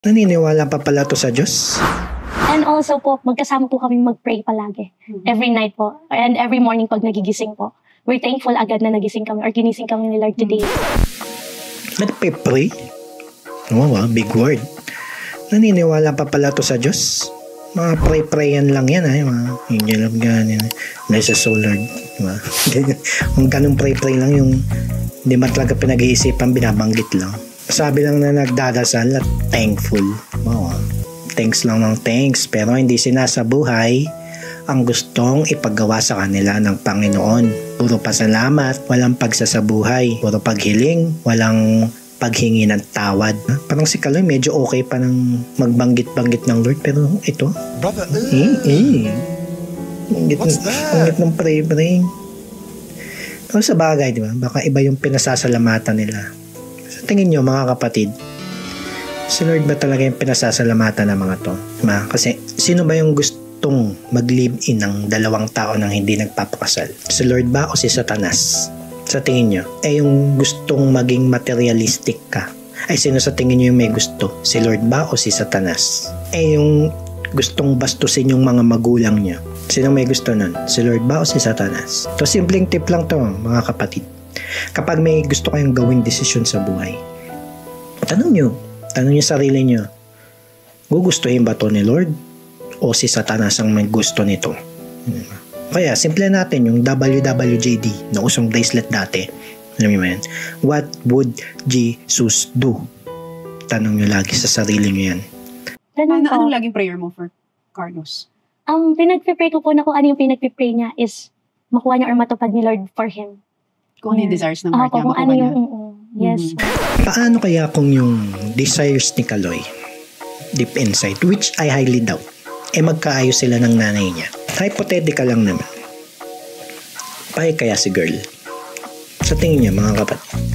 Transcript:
Naniniwala pa pala to sa Diyos? And also po, magkasama po kami mag-pray palagi. Every night po. And every morning pag nagigising po. We're thankful agad na nagising kami or ginising kami ni Lord today. Nagpe-pray? Wow, big word. Naniniwala pa pala to sa Diyos? Mga pray-prayan lang yan, ay mga angel of God, bless us, O Lord. Diba? Kung ganun pray-pray lang yung hindi man talaga pinag-iisipan, binabanggit lang. Sabi lang na nagdadasal at thankful. Wow, thanks lang ng thanks, pero hindi sinasabuhay ang gustong ipagawa sa kanila ng Panginoon. Puro pasalamat, walang pagsasabuhay, puro paghiling, walang paghingi ng tawad. Parang si Kaloy medyo okay pa ng magbanggit-banggit ng Lord, pero ito Brother, banggit ng pray-pray. Pero sa bagay, di ba? Baka iba yung pinasasalamatan nila. Sa tingin nyo, mga kapatid, si Lord ba talaga yung pinasasalamatan ng mga to? Diba? Kasi sino ba yung gustong mag-live-in ng dalawang tao nang hindi nagpapakasal? Si Lord ba o si Satanas? Sa tingin nyo? Yung gustong maging materialistic ka, ay sino sa tingin nyo yung may gusto? Si Lord ba o si Satanas? Yung gustong bastusin yung mga magulang nyo, sino may gusto nun? Si Lord ba o si Satanas? To simpleng tip lang to, mga kapatid. Kapag may gusto kayong gawing desisyon sa buhay, tanong nyo sarili nyo, gugustuhin ba to ni Lord o si Satanas ang may gusto nito? Kaya simple natin yung WWJD na usong bracelet dati. Alam mo yan? What would Jesus do? Tanong nyo lagi sa sarili nyo yan. Anong laging prayer mo for Carlos? Pinagpipray ko po na kung ano yung pinagpipray niya is makuha niya or matupad ni Lord for him. Kung ano yung desires ng heart niya, kung makuha ano niya. Yes. Paano kaya kung yung desires ni Kaloy deep inside, which I highly doubt, magkaayos sila ng nanay niya? Hypothetical lang naman. Kaya si girl? Sa tingin niya, mga kapatid,